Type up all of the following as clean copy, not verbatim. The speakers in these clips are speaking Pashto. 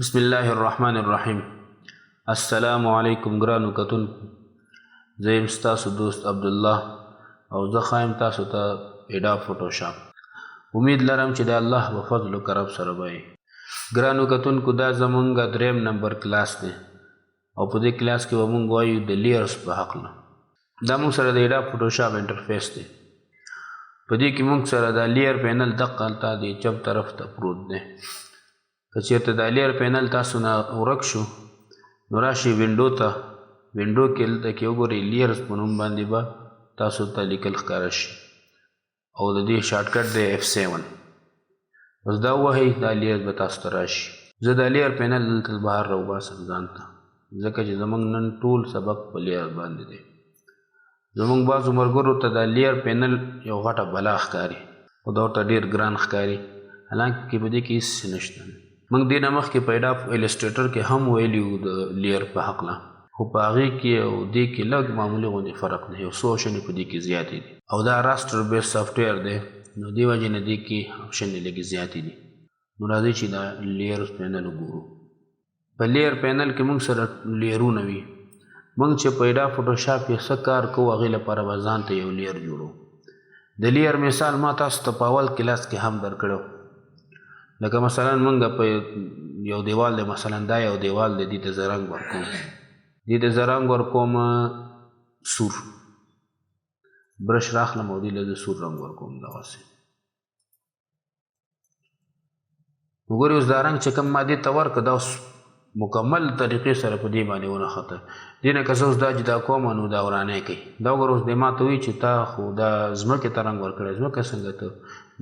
بسم الله الرحمن الرحیم. السلام علیکم ګرانو کتونکو، زه یم ستاسو دوست عبدالله او زه ښایم تاسو ته اډوب فوټوشاپ. امید لرم چې د الله په فضل و کرم سره به یې. ګرانو کتونکو، دا زمونږ 3 نمبر کلاس دی او په دې کلاس کې به مونږ وایو د لیئرز په هکله. دا مونږ سره د اډوب فوټوشاپ انټرفیس دی. په دې کې مونږ سره د لئیر پینل دقه هلته د چپ طرف ته پروت دی. که چېرته د لئیر پینل تاسو نه ورک شو نو راشئ وینډو ته. وینډو کې هلته کې وګورئ لیئرز په نوم باندې به تاسو ته لیکل ښکاره شي او د دې شارټکټ دی F7. بس دا ووهئ، دا لیئرز به تاسو ته راشي. زه د لئیر پینل دلته بهر راوباسم ځان ته، ځکه چې زموږ نن ټول سبق په لئیر باندې دی. زموږ بعضو ملګرو ته د لئیر پینل یو غټه بلا ښکاري او دا ورته ډېر ګران ښکاري، حالانکه په دې کې هېڅ نشته. موږ دې نه مخکې په اډوب ایلسټریټر کې هم ویلي وو د لئیر په هکله، خو په هغې کې او دې کې لږ معمولي غوندې فرق دی، یو څو آپشنې په دې کې زیاتې دي او دا راستر بیس سافټویر دی، نو دې وجې نه دې کې آپشنې لږې زیاتې دي. نو راځئ چې دا لئیر پینل وګورو. په لئیر پینل کې موږ سره لئیرونه وي. موږ چې په اډوب فوټوشاپ کې څه کار کوو هغې لپاره به ځان ته یو لئیر جوړو. د لئیر مثال ما تاسو ته په اول کلاس کې هم درکړی، لکه مثلا مونږ په یو دیوال دی، مثلا دا یو دیوال دی، دې ته زه رنګ ورکوم، دې ته زه رنګ ورکوم سور، برش راخلم او دې له زه سور رنګ ورکوم دغسې. وګورئ اوس دا رنګ چې کوم ما دې ته ورکړه دا اوس مکمل طریقې سره په دې باندې ونښته. دې نه که زه اوس دا جدا کوم نو دا ورانی کوي. دا وګوره اوس دې ما ته وایي چې تا خو دا ځمکې ته رنګ ورکړی، ځمکه څنګه ته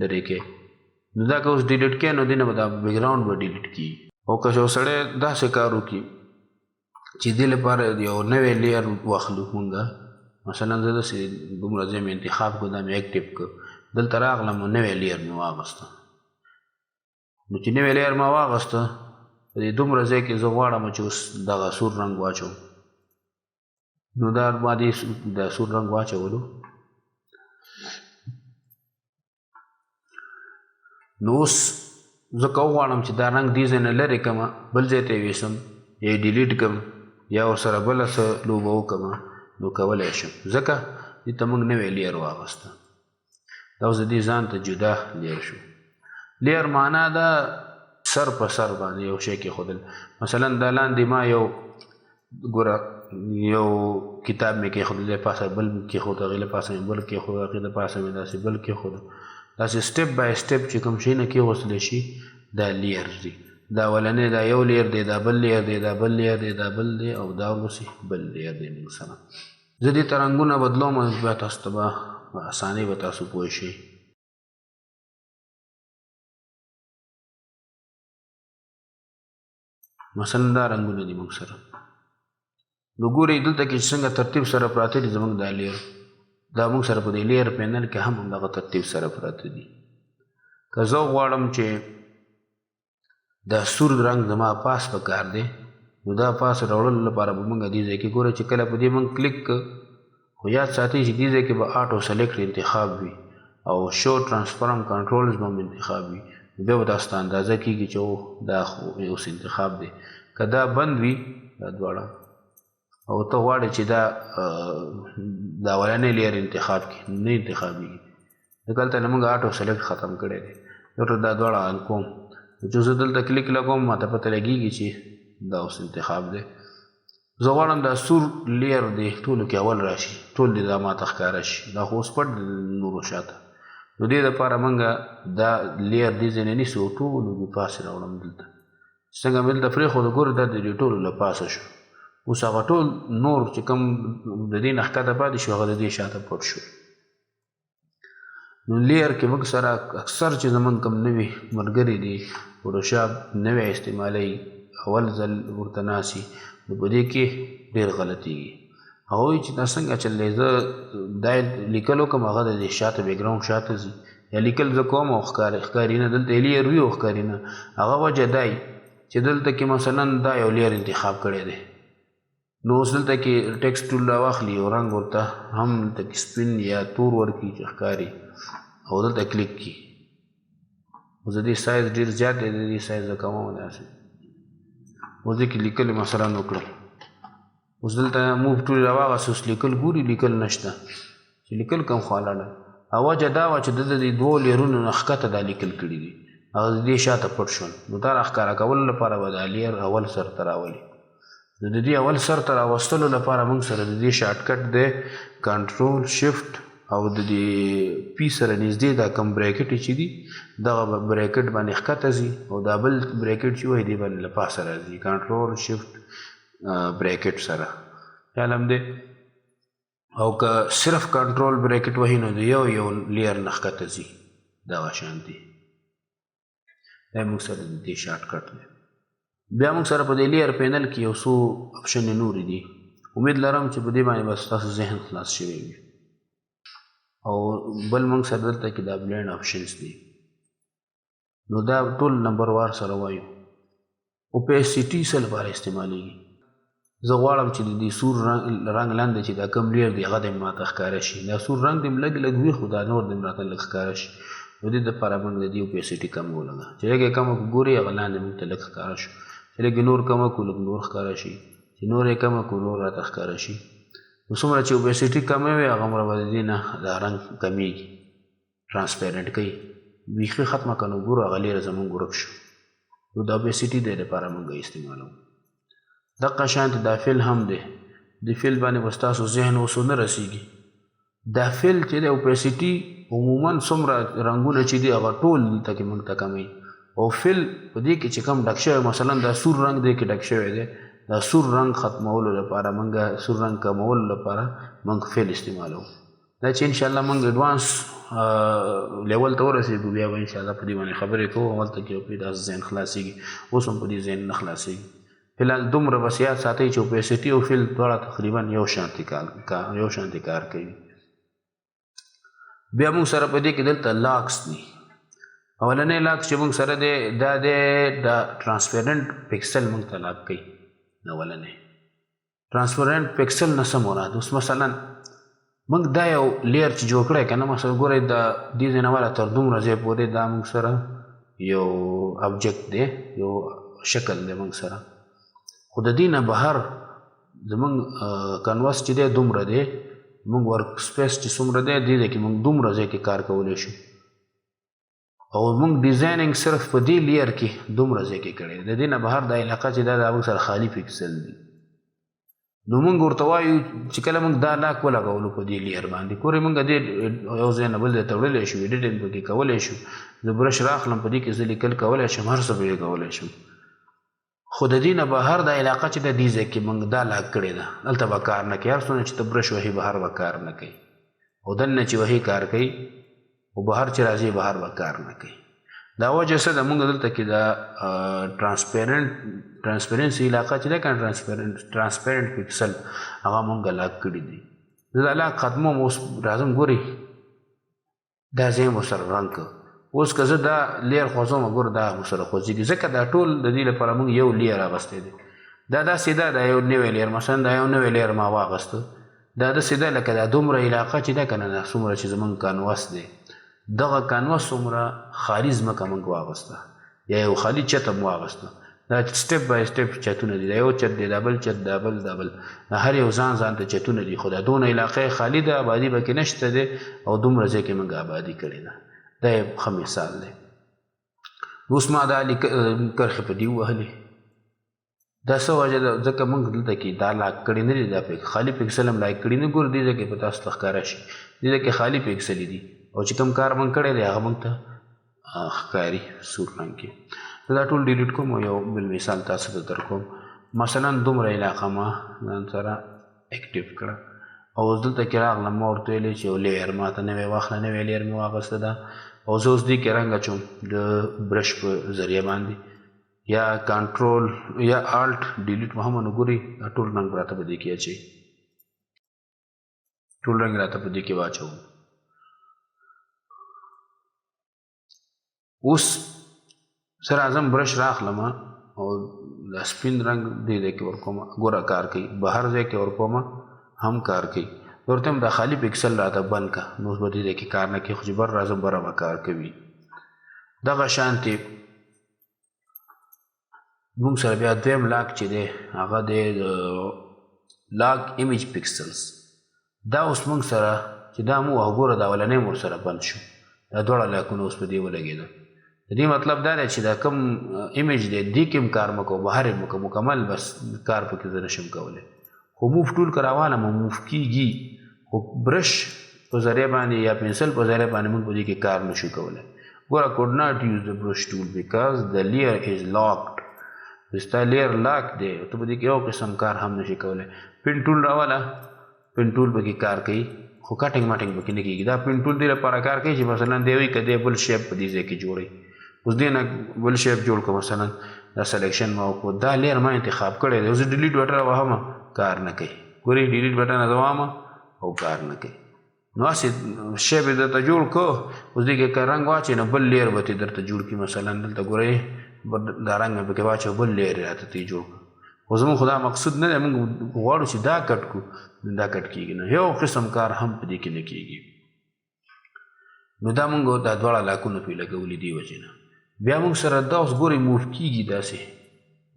لرې کوې؟ نو دا که اوس ډیلیټ کړې نو دې نه به دا بیکګراونډ به ډیلیټ کېږي. او که یو سړی داسې کار وکړي چې دې لپاره یو نوی لئیر واخلو مونږ، مثلا زه داسې دومره ځای مې انتخاب کړو، دا مې اکټیپ کړ، دلته راغلم نو نوی لئیر مې واغسته. نو چې نوی لئیر ما واغسته په دې دومره ځای کې زه غواړم چې اوس دغه سور رنګ واچوم، نو دا ما دې د سور رنګ واچولو. نو اوس زه که وغواړم چې دا رنګ دې ځای نه لرې کړم، بل ځای ته یې ویسم یا یې ډیلیټ کړم یا ورسره بله څه لوبه وکړم، نو کولی شم، ځکه دې ته موږ نوی لئیر واغسته. دا اوس د دې ځان ته جدا لئیر شو. لئیر معنا ده سر په سر باندې یو شی کېښودل. مثلا دا لاندې ما یو ګوره یو کتاب مې کېښودل، دی پاسه بل مې کېښود، هغې له پاسه مې بل کېښود، هغې د پاسه مې داسې بل کېښود. داسې سټپ بای سټپ چې کوم شیونه کېغوستلی شي دا لئیر دي. دا اولنی دا یو لئیر دی، دا بل لئیر دی، دا بل لئیر دی، دا بل دی او دا ورپسې بل لئیر دی. موږ سره زه دې ته رنګونه بدلوم، بیا تاسو ته به په اسانۍ به تاسو پوه شئ. مثلا دا رنګونه دي موږ سره. نو ګورئ دلته کې څنګه ترتیب سره پراته دي زموږ دا لئیر، دا موږ سره په دې لئیر پینل کې هم همدغه ترتیب سره پراته دي. که زه غواړم چې دا سور رنګ زما پاس پکار دی، نو دا پاس راوړلو لپاره به موږ دې ځای کې ګوره چې کله په دې موږ کلیک کړو، خو یاد ساتئ چې دې ځای کې به آټو سلیکټ انتخاب وي او شو ټرانسفارم کنټرولز به هم انتخاب وي. بیا به تاسو ته اندازه کېږي چې دا خو اوس انتخاب دی. که دا بند وي دا دواړه او ته غواړې چې دا اولنی لئیر انتخاب کړي، نه انتخابېږي، ځکه هلته نه موږ آټو سلیکټ ختم کړی دی. دلته دا دواړه آن کوم، چې زه دلته کلیک لګوم ماته پته لګېږي چې دا اوس انتخاب دی. زه غواړم دا سور لئیر دی ټولو کې اول راشي، ټول دې دا ماته ښکاره شي، دا خو اوس پټ دی نورو شاته. نو دې دپاره موږ دا لئیر دې ځای نه نیسو، ټولو دې پاسې راوړم دلته. څنګه مې دلته پرېښودو ګوره دا د دې ټولو له پاسه شو. اوس هغه ټول نور چې کوم د دې نه ښکته پاتې شو هغه د دې شاته پټ شو. نو لئیر کې موږ سره اکثر چې زموږ کوم نوي ملګري دي فوټوشاپ نوی استعمالوي، اول ځل ورته ناسي، نو په دې کې ډېر غلطېږي. هغه وایي چې دا څنګه چل دی، زه دا لیکل وکړم هغه د دې شاته بیکګراونډ شاته ځي، یا لیکل زه کوم او ښکاري نه، دلته لئیر وي او ښکاري نه. هغه وجه دی چې دلته کې مثلا دا یو لئیر انتخاب کړی دی، نو اوس دلته کې ټیکسټ ټول راواخلي او رنګ ورته هم دلته کې سپین یا تور ورکړي چې ښکاري او دلته کلیک کړي. اوس د دې سایز ډېر زیات دی، د دې سایز زه کومه داسې اوس دې کې لیکل مثلا وکړم اوس دلته موو ټول راواغست اوس لیکل ګوري لیکل نشته چې لیکل کوم خوا لاړه او وجه دا وه چې د دې دوو لیرونو نه ښکته دا لیکل کړي دي هغه د دې شاته پټ شول نو دا راښکاره کولو لپاره به دا لیر اول سر ته راولي نو د دې اول سر ته راوستلو لپاره موږ سره د دې شارټکټ دی کنټرول شفټ او د دې پی سره نږدې دا کم بریکټ چې دي دغه بریکټ باندې ښکته ځي او دا بل بریکټ چې وایي دې باندې له پاسه راځي کنټرول شفټ بریکټ سره خیال هم دی او که صرف کنټرول بریکټ وهي نو د یو لیر نه ښکته ځي دغه شان دي دا موږ سره د دې شارټکټ دی بیا موږ سره په دې لیر پینل کې یو څو اپشنې نورې دي امید لرم چې په دې باندې به ستاسو ذهن خلاص شوی وي او بل موږ سره دلته کې دا بلینډ اپشنز دي نو دا ټول نمبر وار سره وایو اوپیسټي څه لپاره استعمالیږي زه غواړم چې د دې سور رنګ لاندې چې دا کم لیر دی هغه دې ماته ښکاره شي دا سور رنګ دې لږ لږ وي خو دا نور دې راته لږ ښکاره شي نو دې دپاره موږ د دې اوپیسټي کم ولګه چې لږ یې کمه کړو ګورې هغه لاندې موږ ته لږ ښکاره شو چې لږ نور کمه کړو لږ نور ښکاره شي چې نور یې کمه کړو نور راته ښکاره شي نو څومره چې اوپیسټي کمه وي هغومره به د دې نه دا رنګ کمیږي ټرانسپیرنټ کوي بیخي ختمه که نو ګورو هغه لیره زمونږ ورک شو نو دا اوپیسټي دی دپاره موږ استعمالوو دقه شانتې دا فل هم دی د فل باندې به ستاسو ذهن اوس ونه رسیږي دا فل چې دی اوپیسټي عموما څومره رنګونه چې دي هغه ټول دلته کې موږ ته کموي او فل په دې کې چې کوم ډک شوی مثلا دا سور رنګ دی کې ډک شوی دی دا سور رنګ ختمولو لپاره موږ سور رنګ کمولو لپاره موږ فل استعمالوو دا چې انشاءالله موږ اډوانس لیول ته ورسېږو بیا به انشاءالله په دې باندې خبرې کوو هلته کې په داسې ذهن خلاصېږي اوس هم په دې ذهن نه خلاصېږي فلحال دومره بس یاد ساتئ چې اوپیسټي او فل دواړه تقریبا یو شانتې کار کوي بیا موږ سره په دې کې دلته لاکس دي اولنی لاکس چې موږ سره دی دا دی دا ټرانسپیرنټ پکسل موږ ته لاک کوي اولنی ټرانسپیرنټ پکسل نه څه مراد اوس مثلا موږ دا یو لیر چې جوړ کړی که نه مثلا ګورئ دا دې ځای نه والا تر دومره ځای پورې دا موږ سره یو ابجکټ دی یو شکل دی موږ سره خو د دې نه بهر زموږ کنواس چې دی دومره دی موږ ورک سپیس چې څومره دی دې ځای کې موږ دومره ځای کې کار کولی شو او موږ ډیزایننګ صرف په دې لیر کې دومره ځای کې کړی د دې نه بهر دا علاقه چې دا د موږ سره خالي پکسل دی نو موږ ورته وایو چې کله موږ دا لاک ولګولو په دې لیر باندې ګورئ موږ دې یو ځای نه بل ځای ته وړلی شو ایډیټینګ پکې کولی شو زه برش راخلم په دې کې زه لیکل کولی شم هر څه به یې کولی شم خو د دې نه بهر دا علاقه چې د دې ځای کې موږ دا لاک کړې ده هلته به کار نه کوي هر څومره چې ته برش وهي بهر به کار نه کوي او دننه چې وهي کار کوي او بهر چې راځي بهر به کار نه کوي دا وجه څه ده موږ دلته کې دا ټرانسپیرنسي علاقه چې ده که ټرانسپیرنټ پکسل هغه موږ لاک کړي دي زه دا لاک ختموم اوس راځم ګورئ دا ځای مو سره رنګ کړ اوس که زه دا لیر خوځوم ګوره دا مو سره خوځېږي ځکه دا ټول د دې لپاره موږ یو لیر اخیستی دی دا داسې ده دا یو نوی لیر مثلا دا یو نوی لیر ما واخیسته دا داسې ده لکه دا دومره علاقه چې ده که نه دا څومره چې زموږ کانواس دی دغه کانواس څومره خالي ځمکه موږ واخیسته یا یو خالي چت هم واخیسته دا سټپ بای سټپ چتونه دي دا یو چت دی دا بل چت دا بل دا بل هر یو ځان ځان ته چتونه دي خو دا دونه علاقه خالي ده آبادي پکې نشته دی او دومره ځای کې موږ آبادي کړې ده دا یې ښه مثال دی اوس ما دا کرښې په دې ووهلې دا څه وجه ده ځکه موږ دلته کې دا لاک کړي نه دي دا خالي پکسل هم لاک کړي نه ګوره دې ځای کې به تاسو ته ښکاره شي دې ځای کې خالي پکسلې دي او چې کوم کار موږ کړی دی هغه موږ ته ښکاري سور رنګ کې دا ټول ډیلیټ کوم او یو بل مثال تاسو ته در کوم مثلا دومره علاقه ما ځان سره اکټیو کړه او اوس دلته کې راغلم ما ورته ویلې چې یو لیر ما ته نوی واخله نوی لیر مې واخیسته ده او زه اوس دې کې رنګ اچوم د برش په ذریعه باندې یا کنټرول یا الټ ډیلیټ مو هم ګورئ دا ټول رنګ راته په دې کې اچوي ټول رنګ راته په دې کې واچوم اوس سره اعظم برش راخلم او د سپین رنګ دې ځای کې ورکوم ګوره کار کوي بهر ځای کې ورکوم هم کار کوي ورته هم دا خالي پکسل راته بند که نو اوس به دې ځای کې کار نه کوي خو چې بر راځم بره به کار کوي دغه شانتې موږ سره بیا دویم لاک چې دی هغه دی لاک ایمیج پکسلز. دا اوس موږ سره چې دا مو وګوره دا ولنې مور سره بند شو، دا دواړه لاکونه اوس په دې ولګېده. د دې مطلب دا دی چې دا کوم ایمیج دی دې کې هم کار مه کوو، بهر یې مه کوو، مکمل بس کار پکې زه نشم کولی. خو موف ټول که راوالم موف کېږي، خو برش په ذریعه باندې یا پنسل په ذریعه باندې موږ په دې کې کار نشو کولی. ګوره could not use the brush tool because the layer is locked. ستا لیر لاک دی، ته په دې کې یو قسم کار هم نشي کولی. پن ټول راواله، پن ټول پکې کار کوي، خو کټنګ مټنګ پکې نه کېږي. دا پن ټول دې لپاره کار کوي چې مثلا دی وایي که دی بل شیپ په دې ځای کې جوړوي، اوس دې نه بل شیپ جوړ کړه، مثلا دا سلیکشن ما وکړو، دا لیر ما انتخاب کړی دی، اوس ډیلیټ بټن وهم کار نه کوي. ګورې ډیلیټ بټن وهم او کار نه کوي. نو هسې شیپ یې درته جوړ کړو، اوس دې کې که رنګ واچوې نو بل لیر به ترې درته جوړ کړي. مثلا دلته ګورئ دا رنګ مې پکې واچوه، بل لیر یې راته ترې جوړ کړو. خو زموږ خو دا مقصود نه دی، موږ غواړو چې دا کټ کړو، دا کټ کېږي نه، یو قسم کار هم په دې کې نه کېږي. نو دا موږ دا دواړه لاکونه پرې لګولي دې وجې نه. بیا موږ سره دا اوس ګورئ موف کېږي داسې،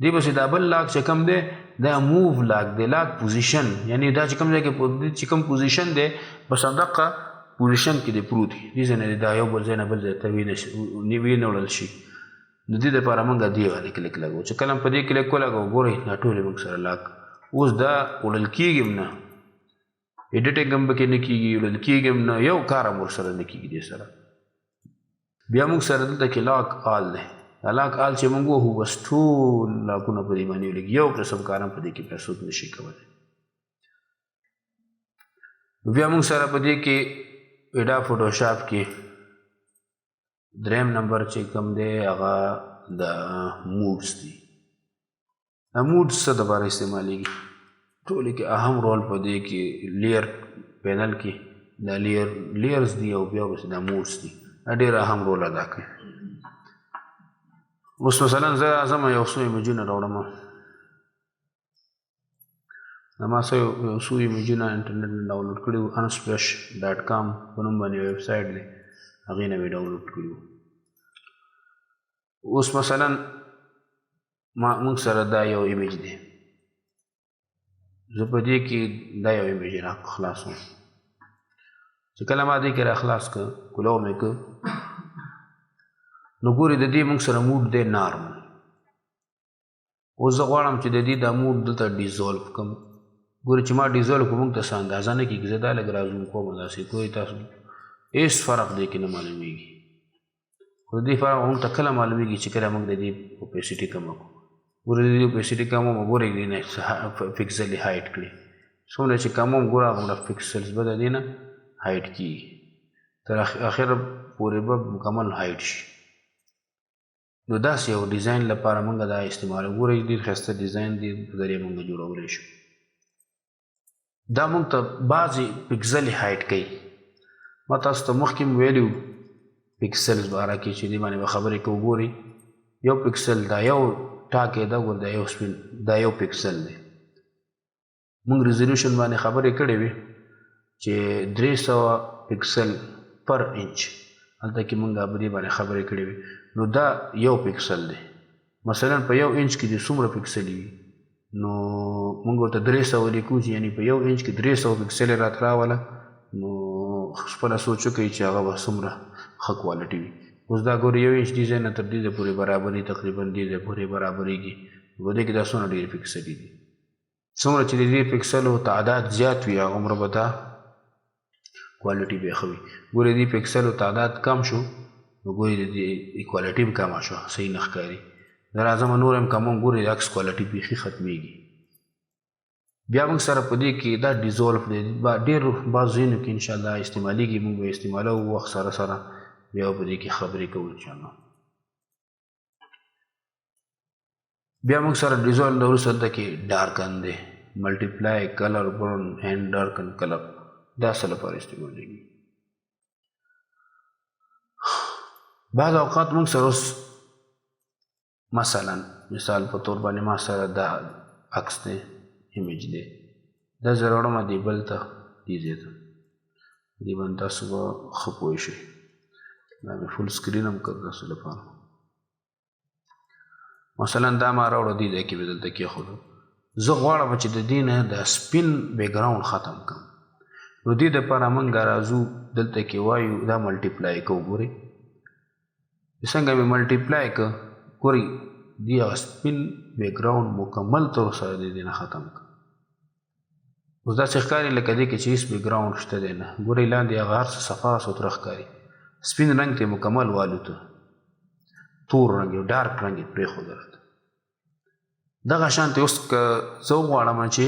دې پسې دا بل لاک چې کوم دی دا موو لاک دی، لاک پوزیشن، یعنی دا چې کوم ځای کې چې کوم پوزیشن دی بس همدغه پوزیشن کې دی پروت وي، دې ځای نه دا یو بل ځای نه بل ځای ته ونه وړل شي. د دې دپاره موږ دې باندې کلیک لګو، چې کله په دې کلیک ولګو ګورئ دا ټولې موږ سره لاک. اوس دا وړل کېږي هم نه، ایډیټینګ هم پکې نه کېږي، وړل کېږي هم نه، یو کار هم ورسره نه کېږي دې سره. بیا موږ سره دلته کې لاک آل دی، دا لاک آل چې موږ وهو بس ټول لاکونه په دې باندې ولګي، یو قسم کار هم په دې کې بیا څوک نشي کولی. بیا موږ سره په دې کې اډوب فوټوشاپ کې دریم نمبر چې کوم دی هغه د موډز دي. دا موډز څه دپاره استعمالیږي؟ ټولې کې اهم رول په دې کې لئیر پینل کې دا لیئرز دي او بیا بس دا موډز دي، دا ډېر اهم رول ادا کوي. اوس مثلا زه راځم یو څو ایمیجونه راوړم، ما څه یو څو ایمیجونه انټرنیټ نه ډاونلوډ کړي وو، unsplash.com په نوم باندې ویب سایټ دی، هغې نه مې ډاونلوډ کړي وو. اوس مثلا موږ سره دا یو ایمیج دی، زه په دې کې دا یو ایمیج را خلاصوم، چې کله ما دې کې را خلاص کړ کلو مې کړ نو ګورې د دې موږ سره موډ دی نارمل. اوس زه غواړم چې د دې دا موډ دلته ډیزولف کړم. ګورې چې ما ډیزولف کړم موږ ته څه اندازه نه کېږي، زه دا لږ رازوم کوم داسې ګورې تاسو هېڅ فرق دې کې نه معلومېږي. خو د دې فرق موږ ته کله معلومېږي چې کله موږ د دې اوپیسټي کمه کړو. ګوره د دې اوپیسټي کموم ګورې دې نه پکسل یې هایټ کړي، څومره چې کموم ګوره هغومره پکسلز به د دې نه هایټ کېږي، تر اخره پورې به مکمل هایټ شي. نو داسې یو ډیزاین لپاره موږ دا استعمالوو. ګورئ ډېر ښایسته ډیزاین دی په ذریعه موږ جوړولی شو. دا موږ ته بعضې پکسل هایټ کوي. ما تاسو ته مخکې م ویلي وو پکسلز باره کې چې دې باندې به خبرې کوو. ګورئ یو پکسل دا یو ټاکې ده، ګور دا یو سپین دا یو پکسل دی. موږ ریزولوشن باندې خبرې کړې وې چې 300 پکسل پر انچ، هلته کې موږ په دې باندې خبرې کړې وې. نو دا یو پکسل دی، مثلا په یو انچ کې دې څومره پکسل وي نو موږ ورته 300 ولیکو، چې یعنې په یو انچ کې 300 پکسل یې راته راوله، نو خپله سوچ وکړئ چې هغه به څومره ښه کوالټي وي. اوس دا ګورئ یو انچ دې ځای نه تر دې ځای پورې برابري تقریبا دې ځای پورې برابرېږي، په دې کې دا څومره ډېر پکسلي دي. څومره چې د دې پکسلو تعداد زیات وي هغومره به دا کوالټي به ښه وي. ګورئ دې پکسلو تعداد کم شو نو ګورئ د دې کوالټي به کمه شوه، صحیح نه ښکاري. دا راځم نور هم کموم، ګورئ د عکس کوالټي بیخي ختمېږي. بیا موږ سره په دې کې دا ډیزولف دی، ډېر بعض ځایونو کې انشاءالله استعمالیږي، موږ به استعمالوو وخت سره سره بیا په دې کې خبرې کوو انشاءالله. بیا موږ سره ډیزولف نه وروسته دلته کې ډارکن دی، ملټیپلای کلر برن اینډ ډارکن کلر، دا څه لپاره استعمالیږي؟ بعض اوقات موږ سره اوس مثلا مثال په طور باندې ما سره دا عکس دی، ایمیج دی، دا زه راوړم دې بل ته دې ځای ته، دې باندې تاسو به ښه پوه شئ. دا مې فل سکرین هم کړ تاسو لپاره. مثلا دا ما راوړو دې ځای کې مې دلته کېښودو زه غواړم چې د دې نه د سپین بیکګراوند ختم کړم نو دې دپاره موږ راځو دلته کې وایو دا ملټیپلای کوو ګورئ څنګه مې ملټیپلای که ګورئ دې هغه سپین بیکګراوند مکمل طور سره د دې نه ختم کړه اوس داسې ښکاري لکه دې کې چې هېڅ بیکګراوند شته دی نه ګورئ لاندې هغه هر څه صفا سوتره ښکاري سپین رنګ ته یې مکمل والوته تور رنګ یو ډارک رنګ یې پرېښودل دغه شانتې اوس که زه وغواړم چې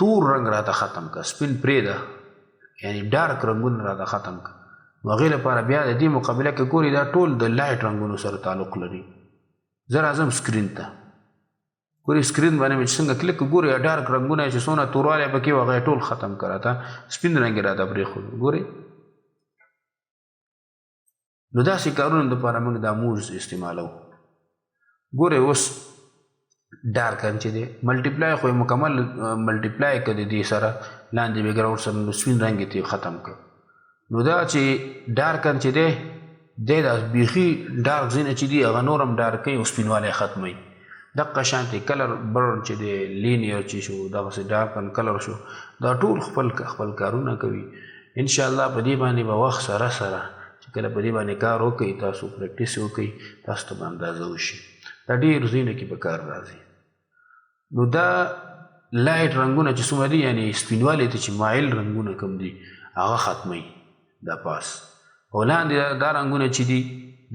تور رنګ راته ختم که سپین پرېږده یعنې ډارک رنګونه راته ختم که نو هغې لپاره بیا د دې مقابله کې ګوري دا ټول د لایټ رنګونو سره تعلق لري زه راځم سکرین ته ګوري سکرین باندې مې چې څنګه کلیک ګوري ډارک رنګونه چې څونه توروالی پکې و هغه یې ټول ختم که راته سپین رنګ یې راته پرېښود ګورئ نو داسې کارونو دپاره موږ دا موډز استعمالوو ګورئ اوس ډارکن چې دی ملټیپلای خو یې مکمل ملټیپلای که د دې سره لاندې بیکګراوند سره نو سپین رنګ یې ختم که نو دا چې ډارکن چې دی دی دا بیخي ډارک ځینې چې دي هغه نور هم ډارکوي او سپینوالی ختموي دقه شانتې کلر برن چې دی لینیر چې شو دغسې ډارکن کلر شو دا ټول خپل کارونه کوي انشاءالله په دې باندې به وخت سره سره چې کله په دې باندې کار وکړئ تاسو پریکټیس وکړئ تاسو ته به اندازه وشي دا ډېر ځینو کې به کار راځي نو دا لایټ رنګونه چې څومره دي یعنې سپینوالي ته چې مایل رنګونه کوم دي هغه ختموي دا پاس او لاندې دا رنګونه چې دي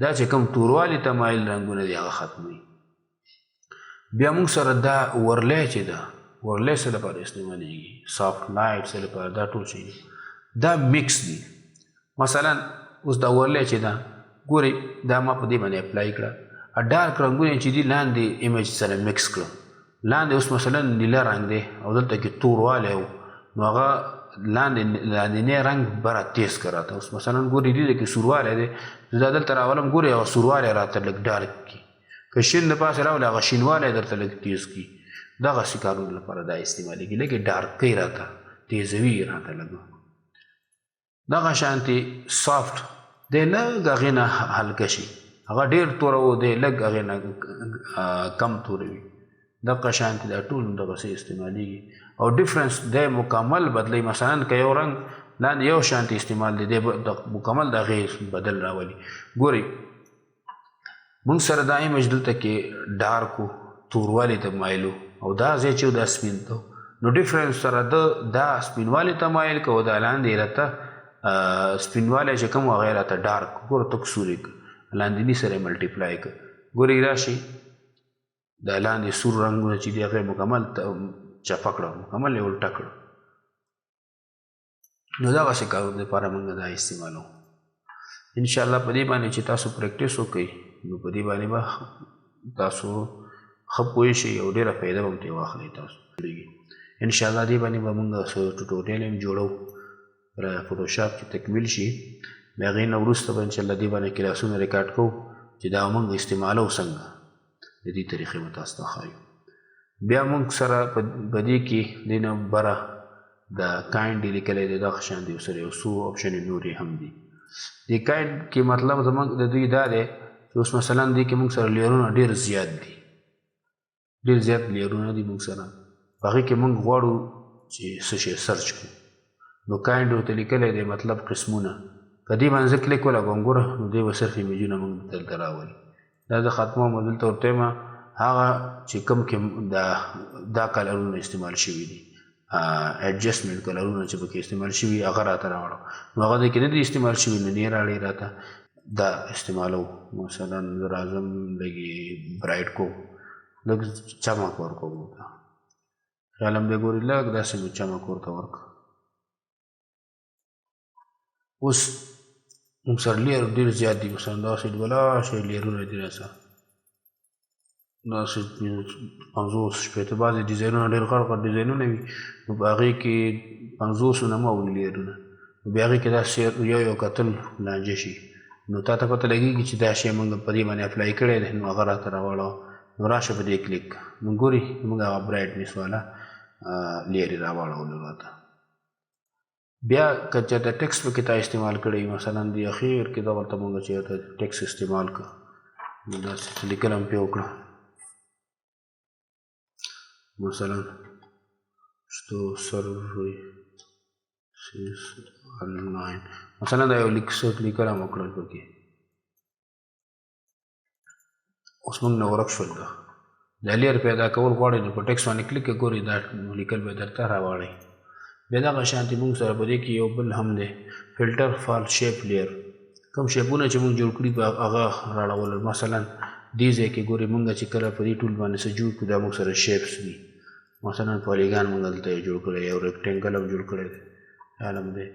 دا چې کوم توروالي ته مایل رنګونه دي هغه ختموي بیا موږ سره دا ورلی چې ده ورلی څه لپاره استعمالیږي سافټ لایټ څه لپاره دا ټول شي دا میکس دي مثلا اوس دا ورلی چې ده ګورئ دا ما په دې باندې اپلای کړه ډارک رنګونه چې دي لاندې ایمیج سره میکس کړه لاندې اوس مثلا نیله رنګ دی او دلته کې توروالی و نو هغه لاندې رنګ بره تیز که راته اوس مثلا ګورې دې کې سوروالی دی دا دلته راولم ګورې هغه سوروالی راته لږ ډارک کړي که شین د پاسه راولي هغه شینوالی درته لږ تیز کړي دغسې کارونو لپاره دا استعمالیږي لږ یې ډارکوي راته تیزوي یې راته لږ دغه شانتې سافټ دی لږ هغې نه هلکه شي هغه ډېر توره و دی لږ هغې نه کم توروي دغه شانتې دا ټول دغسې استعمالیږي او ډفرنس دی مکمل بدلی مثلا که یو رنګ لاندې یو شانتې استعمال دی دی مکمل د هغې بدل راولي ګورئ موږ سره دا ایمیج دلته کې ډارک و توروالي ته مایل او دا ځای چې دا سپین ته نو ډفرنس سره دا سپینوالي ته مایل که او دا لاندې راته سپینوالی چې کوم هغه یې راته ډارک ګوره تک سورې که لاندیني سره یې ملټیپلای که ګورې راشي دا لاندې سور رنګونه چې دي هغه مکمل چپه کړه مکمل یې الټه کړه نو دغسې کارونو دپاره موږ دا استعمالوو انشاءالله په دې باندې چې تاسو پریکټیس وکړئ نو په دې باندې به تاسو ښه پوه شئ او ډېره فایده به هم ترې واخلئ تاسو انشاءالله دې باندې به موږ ټوټوریال هم جوړو فوټوشاپ چې تکمیل شي د هغې نه وروسته به انشاءالله دې باندې کلاسونه ریکارډ کوو چې دا موږ استعمالو څنګه د دې طریقې به تاسو ته ښایو بیا موږ سره په دې کې دې نه بره د کاینډ لیکلی دی دغه شان دی ورسره یو څو اپشنې نورې هم دي دې کاینډ کې مطلب زموږ د دوی دا دی چې اوس مثلا دې کې موږ سره لئیرونه ډېر زیات دي ډېر زیات لئیرونه دي موږ سره په هغې کې موږ غواړو چې څه شی سرچ کړو نو کاینډ ورته لیکلی دی مطلب قسمونه په دې باندې زه کلیک ولګوم ګوره نو دې به صرف ایمیجونه موږ دلته راولي دا زه ختموم او دلته ورته یم هغه چې کوم کې دا کلرونه استعمال شوي دي ایډجسټمنټ کلرونه چې پکې استعمال شوي هغه راته راوړه نو هغه دې کې نه دي استعمال شوي نو نه یې راوړې راته دا استعمالو مثلا زه راځم لږ یې برایټ کوم لږ چمک ورکوم ورته خیال هم دی ګورې لږ داسې مې چمک ورته ورکړه اوس موږ سره لئیر ډېر زیات دي مثلا داسې دوله شی لئیرونه دي راسره داسې 50 شپېته بعضې ډیزاینونه ډېر غټ غټ ډیزاینونه وي نو په هغې کې 50 نه مه اولي لئیرونه نو بیا هغې کې داسې یو کتل لانجه شي نو تا ته پته لګېږي چې دا شی موږ په دې باندې اپلای کړی دی نو هغه راته راوړه نو راشه په دې کلیک نو ګورې موږ هغه برایټنس والا لئیر یې راوړولو راته بیا که چېرته ټکسټ پکې تا استعمال کړی مثلا د اخیر کې دا ورته موږ چېرته ټکسټ استعمال کړه نو داسې لیکل هم پې وکړه مثلا پښتو سروي آنلاین مثلا دا یو لیکل هم وکړل پکې اوس موږ نه ورک شول دا لئیر پیدا کول غواړئ نو په ټکس باندې کلیک ګورئ دا لیکل به درته راواړئ بیا دغه شانتې موږ سره په دې کې یو بل هم دی فلټر فال شیپ لئیر کوم شیپونه چې موږ جوړ کړي هغه راړول مثلا دې ځای کې ګورئ موږ چې کله په دې ټول باندې څه جوړ کړو دا موږ سره شیپس دي مثلا پالیګان موږ دلته جوړ کړی یو ریکټینګل هم جوړ کړی دی حالم دی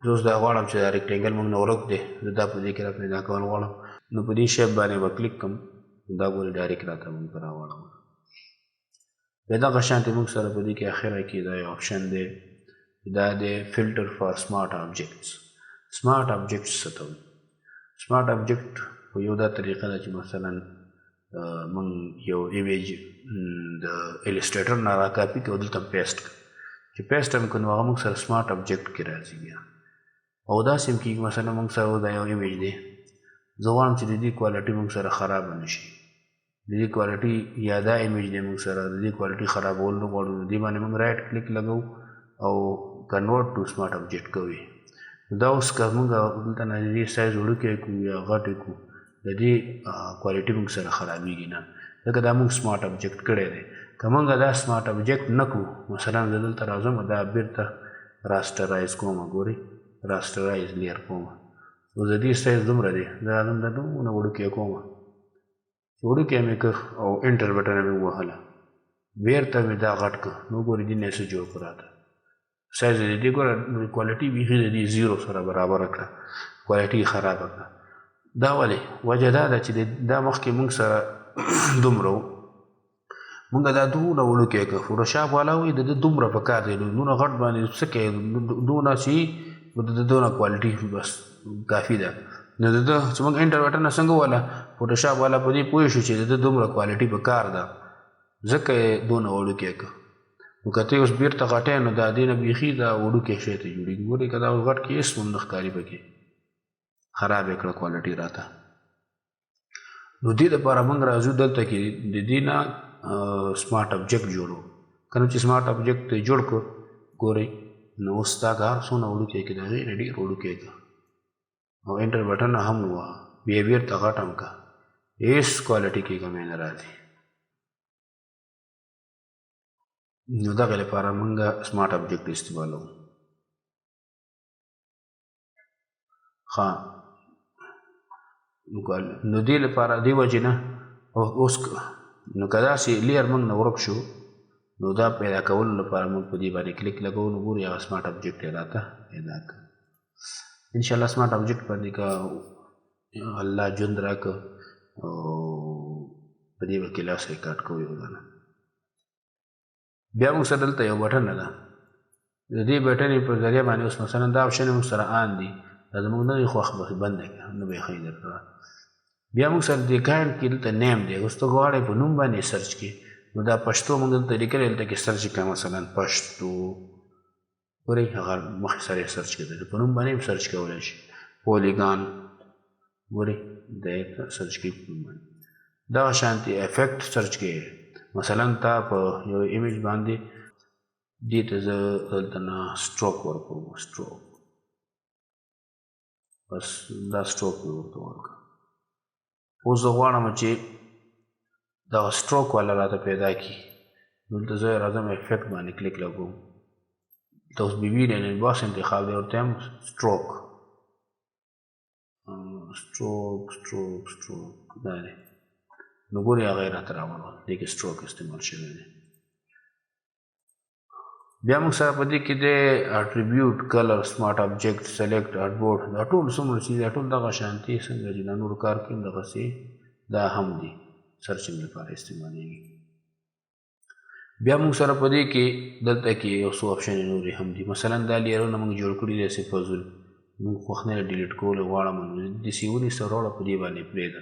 زه اوس دا غواړم چې دا ریکټینګل موږ نه ورک دی زه دا په دې کې را پیدا کول غواړم نو په دې شیپ باندې به کلیک کړم دا ګورئ ډایرکټ راته موږ ته راوړم بیا دغه شانتې موږ سره په دې کې اخره کې دا یو آپشن دی دا دی فلټر فار سمارټ آبجیکټس سمارټ آبجیکټس څه ته وایي سمارټ آبجیکټ په یو دا طریقه ده چې مثلا موږ یو ایمیج د السټریټر نه راکاپي کړو دلته پیسټ کړو چې پیسټ هم کړو نو هغه موږ سره سمارټ آبجیکټ کې راځي بیا او داسې هم کېږي مثلا موږ سره دا یو ایمیج دی زه غواړم چې د دې کوالټي موږ سره خرابه نه شي د دې کوالټي یا دا ایمیج دی موږ سره د دې کوالټي خرابول نه غواړو نو دې باندې موږ رایټ کلیک لګوو او کنورټ ټو سمارټ آبجیکټ کوي دا اوس که موږ دلته نه د دې سایز وړوکی کړو یا غټ کړو د دې کوالټي موږ سره خرابېږي نه ځکه دا موږ سمارټ آبجیکټ کړی دی که موږ دا سمارټ آبجیکټ نه کړو مثلا زه دلته راځم دا بیرته راسټرایز کوم ګورئ راسټرایز لئیر کوم نو د دې سایز دومره دی زه راځم دا دومره وړوکی کوم وړوکی مې کړ او انټر بټن مې ووهله بیرته مې دا غټ کړ نو ګورئ دې نه څه جوړ کړ راته سایز د دې ګوره کوالټي بیخي د دې زیرو سره برابره کړه کوالټي خرابه کړه دا ولې وجه دا ده چې دا مخکې موږ سره دومره و موږ دا دونه وړوکی کړه فوټوشاپ والا وایي د ده دومره پکار دی دونه غټ باندې څه کوي دونه چې د ده دونه کوالټي بس کافي ده نو د ده چې موږ انټر بټن څنګه وواله فوټوشاپ والا په دې پوه شو چې د ده دومره کوالټي پکار ده ځکه یې دونه وړوکی کړه نو که ته اوس بیرته غټی نو دا دې نه بیخي دا وړوکی شی ته جوړېږي ګورئ که دا اوس غټ کې هېڅ هم نه ښکاري پکې خراب یې کړه کوالټي راته نو دې دپاره موږ راځو دلته کې د دې نه سمارټ آبجیکټ جوړو که نه چې سمارټ آبجیکټ ته جوړ کړو ګورئ نو اوس دا که هر څونه وړوکی کړي د هغې نه ډېر وړوکی کړه او انټر بټن هم ووهه بیا بیرته غټ هم کړه هېڅ کوالټي کې کمی نه راځي نو دغه لپاره موږ سمارټ آبجیکټ استعمالوو ښه نو دې لپاره دې وجې نه اوس نو که داسې لئیر موږ نه ورک شو نو دا پیدا کولو لپاره موږ په دې باندې کلیک لګوو نو ګورئ هغه سمارټ آبجیکټ یې راته پیدا کړه انشاءالله سمارټ آبجیکټ باندې که الله ژوند راکړه او په دې به کلاس ریکارډ کوو یو ځله بیا موږ سره دلته یو بټن ده د دې بټن په ذریعه باندې اوس مثلا دا آپشن موږ سره آن دي دا زموږ نه دی خوښ به بند دی نه به یې ښایي درته بیا موږ سره دې کاینډ کې دلته نیم دی اوس ته غواړئ په نوم باندې سرچ کړي نو دا پښتو موږ دلته لیکلی دلته کې سرچ کړه مثلا پښتو ګورئ هغه مخکې سره یې سرچ کړی په نوم باندې هم سرچ کولی شي پولیګان ګورئ دا یې سرچ کړي په نوم باندې دغه شانتې افکټ سرچ کړئ مثلا تا په یو ایمیج باندې دې ته زه دلته نه سټروک ورکوم سټروک بس دا سټروک مې ورته ورکړه اوس زه غواړم چې دغه سټروک والا راته پیدا کړي دلته زه راځم افکټ باندې کلیک لګوم دلته اوس ببینئ باس انتخاب دی ورته یم سټروک دا دی نو ګورئ هغه یې راته راوړل دې کې سټروک استعمال شوی دی بیا موږ سره په دې کې دی اټریبیوټ کلر سمارټ آبجیکټ سلیکټ آرټبورډ دا ټول څومره چې دا ټول دغه شانتي څنګه چې دا نور کار کوي دغسې دا هم دي سرچینګ لپاره استعمالیږي بیا موږ سره په دې کې دلته کې یو څو آپشنې نورې هم دي مثلا دا لئیرونه موږ جوړ کړي دي داسې فضول موږ خوښ نه ډیلیټ کول غواړم نو داسې ونیسه راوړه په دې باندې پرېږده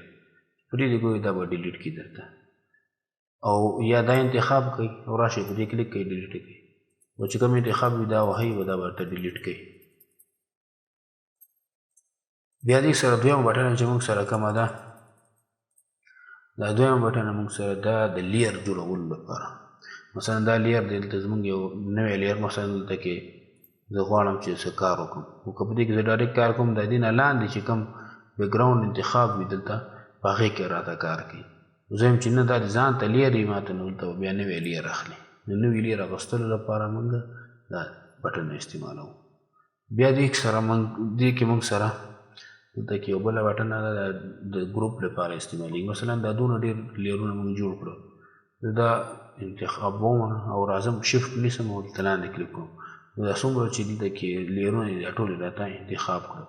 پرېږدې ګورئ دا به ډیلیټ کړي درته او یا دا انتخاب کوئ او راشئ په دې کلیک کوئ ډیلیټ یې کوئ او چې کوم انتخاب وي دا وهئ او دا به ورته ډیلیټ کوئ بیا دې سره دویمه بټن چې موږ سره کومه ده دا دویم بټن موږ سره دا د لئیر جوړولو لپاره مثلا دا لئیر دی دلته زموږ یو نوی لئیر مثلا دلته کې زه غواړم چې څه کار وکړم خو که په دې کې زه ډایرکټ کار کوم د دې نه لاندې چې کوم بیک ګراوند انتخاب وي دلته په هغې کې راته کار کوي زه یم چې نه دا د ځان ته لئیر یې ما ته نو دلته بیا نوی لئیر اخلي نو نوي لئیر اخیستلو لپاره موږ دا بټن استعمالوو بیا دې کې موږ سره دلته کې یو بله بټن ده د ګروپ لپاره استعمالېږي مثلا دا دونه ډېر لئیرونه موږ جوړ کړو زه دا انتخابوم او راځم شفټ نیسم او دلته لاندې کلیک کوم نو دا څومره چې دلته کې لئیرونه دي دا ټول یې راته انتخاب کړل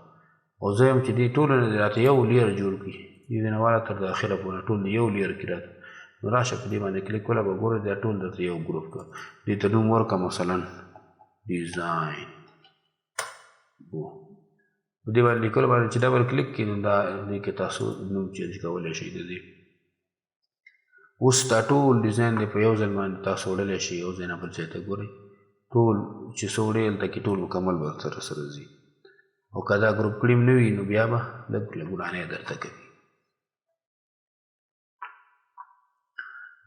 او زه یم چې دې ټولو نه دې راته یو لئیر جوړ کړي دې نه والا تر د اخره پورې ټول یو لئیر کې راته نو راشه په دې باندې کلیک وکړه به ګوره دا ټول درته یو ګروپ کړه دې ته نوم ورکړه مثلا ډیزاین په دې باندې لیکلو باندې چې ډبل کلیک کړي نو دا دې کې تاسو نوم چینج کولی شئ د دې اوس دا ټول ډیزاین دی په یو ځل باندې تاسو وړلی شئ یو ځای نه بل ځای ته ګورئ ټول چې څه وړئ هلته کې ټول مکمل به درته سره ځي او که دا ګروپ کړي نه وي نو بیا به لږ لږ ورانۍ درته کوي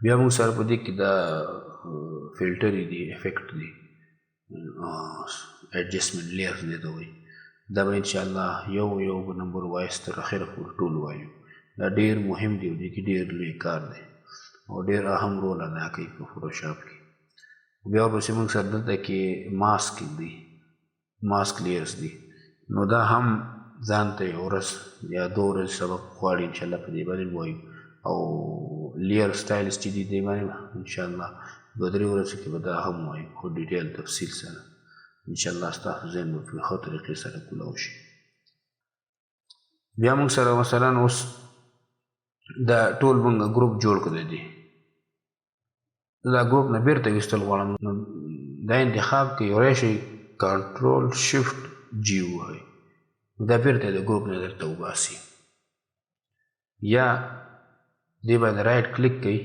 بیا موږ سره په دې کې دا فلټر دي افکټ دي ایډجسټمنټ لیئرز دې ته وایي دا به انشاءالله یو به نمبر وایس تر اخره پورې ټول وایو دا ډېر مهم دی او دې کې ډېر لوی کار دی او ډېر اهم رول ادا کوي په فوټوشاپ کې بیا ورپسې موږ سره دلته کې ماسک دی ماسک لیئرز دي نو دا هم ځان ته یو ورځ یا 2 ورځې سبق غواړي انشاءالله په دې باندې وایو او لئیر سټایلز چې دي دې باندې انشاءالله 2-3 ورځې کې به دا هم وایو خو ډیټیل تفصیل سره انشاءالله ستاسو ذهن به په ښه طریقې سره کولاو شي بیا موږ سره مثلا اوس دا ټول موږ ګروپ جوړ کړی دی دا ګروپ نه بیرته ویستل غواړم نو دا انتخاب کې یوری شئ کنټرول شفټ جی ووهئ دا بیرته د ګروپ نه درته وباسي یا دې باندې رایټ کلیک کوئ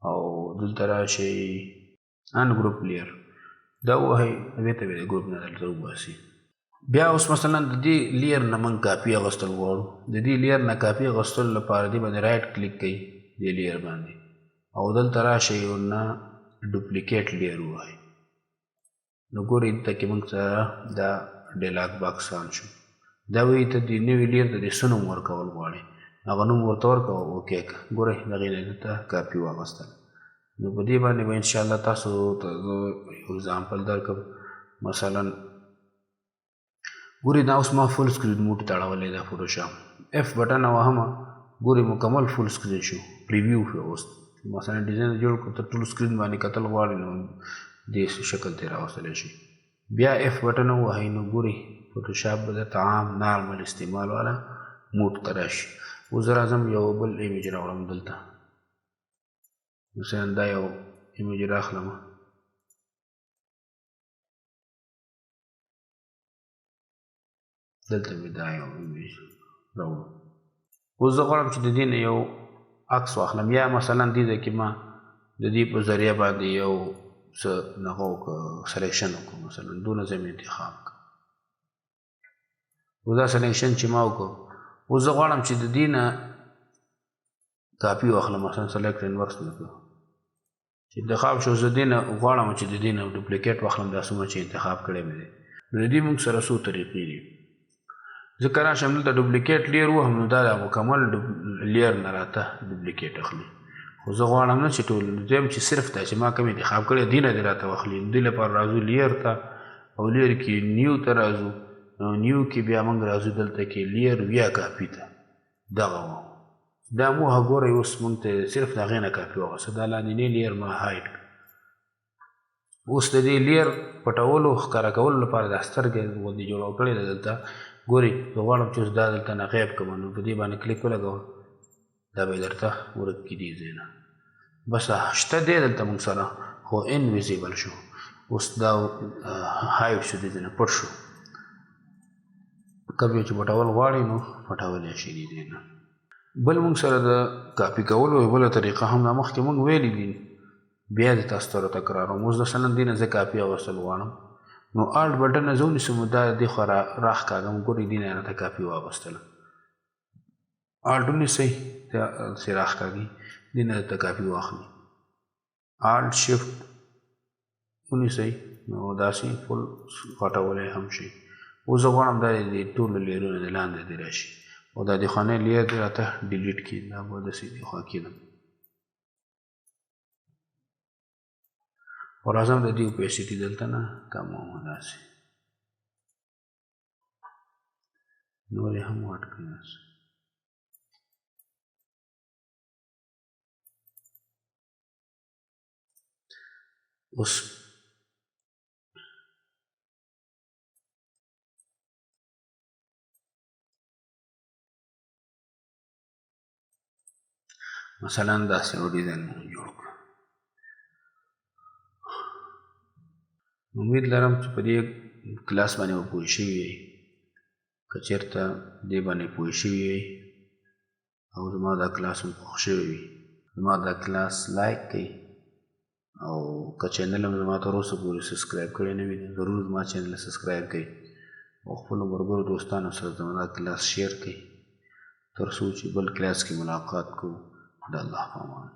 او دلته راشئ ان ګروپ لئیر دا ووهئ بیرته بیا د ګروپ نه درته وباسي بیا اوس مثلا د دې لئیر نه موږ کاپي اخیستل غواړو د دې لئیر نه کاپي اخیستلو لپاره دې باندې رایټ کلیک کوئ دې لئیر باندې او دلته راشئ او نه ډوپلیکیټ لئیر ووهئ نو ګورئ دلته کې موږ سره دا ډایلاګ باکس آن شو دا وایي ته د نوي لئیر ته د څه نوم ورکول غواړئ هغه نوم ورته ورکوه اوکې که ګورئ د هغې نه دلته کاپي واخیستل نو په دې باندې به انشاءالله تاسو ته زه یو اگزامپل درکړم مثلا ګورئ دا اوس ما فل سکرین موډ ته اړولی دا فوټوشاپ اف بټن وهمه ګورئ مکمل فل سکرین شو پریویو شو اوس مثلا ډیزاین جوړ کړو ته ټول سکرین باندې کتل غواړئ نو دې شکل ته راوستلی شي بیا اف بټن ووهئ نو ګورئ فوټوشاپ به درته عام نارمل استعمال والا موډ ته راشي اوس زه راځم یو بل ایمیج راوړم دلته مثلا دا یو ایمیج راخلم دلته مې دا یو ایمیج راوړم اوس زه غواړم چې د دې نه یو عکس واخلم یا مثلا دې ځای کې ما د دې په ذریعه باندې یو څه نغه وکړه سلیکشن وکړو مثلا دونه ځای مې انتخاب کړه اوس دا سلیکشن چې ما وکړو اوس زه غواړم چې د دې نه کاپي واخلم مثلا سلیکټ انورس مې کړو چې انتخاب شو زه دې نه غواړم چې د دې نه ډوپلیکیټ واخلم دا څومره چې انتخاب کړی مې دی نو د دې موږ سره څو طریقې دي زه که راشم دلته ډوپلیکیټ لئیر وهم نو دا د مکمل لئیر نه راته ډوپلیکیټ اخلي خو زه غواړم نه چې ټول زه یم چې صرف دا چې ما کوم انتخاب کړی دې نه دې راته واخلي دې لپاره راځو لئیر ته او لئیر کې نیو ته راځو نو نیو کې بیا موږ راځو دلته کې لئیر بیا کاپي ته دغه و دا موخه ګورئ اوس موږ ته صرف د هغې نه کاپي واخیسته دا لاندینی لئیر ما هایډ اوس د دې لئیر پټولو ښکاره کولو لپاره دا سترګې غوندې جوړه کړې ده دلته ګورئ زه غواړم چې اوس دا دلته نه غیب کړم نو په دې باندې کلیک ولګوم دا به یې درته ورک کړي دې ځای نه بس شته دی دلته موږ سره خو انویزیبل شو اوس دا هایډ شو دې ځای نه پټ شو کله چې پټول غواړئ نو پټولی شي دې ځای نه بل موږ سره د کاپي کولو یوه بله طریقه هم دا مخکې موږ ویلي دي بیا دې تاسو ته راته تکراروم اوس مثلا دې نه زه کاپي اخیستل غواړم نو الټ بټن نه زه ونیسم دا دې خوا راښکاږم ګورئ دې نه یې راته کاپي واخیستله آلټ ونیسئ داسې راښکاږي دې نه درته کاپي واخلي آلټ شفټ ونیسئ نو داسې فل غټولی هم شي اوس زه غواړم دا د ټولو لیرونه د لاندې دې راشي او دا د خانې لیر دې راته ډیلیټ کړي دا به داسې دې خوا کېدم او راځم د دې اوپیسټي دلته نه کموم داسې نور یې هم واټ کړئ داسې اوس مثلا داسې یو ډیزاین مو جوړ کړو امید لرم چې په دې کلاس باندې به پوه شوي یئ که چېرته دې باندې پوه شوي یئ او زما دا کلاس مو خوښ شوی وي زما دا کلاس لایک کړئ او که چینل هم زما تر اوسه پورې سبسکرایب کړی نه وي ضرور زما چینل سبسکرایب کړئ او خپلو ملګرو دوستانو سره زما دا کلاس شیر کړئ تر څو چې بل کلاس کې ملاقات کوو د الله په امان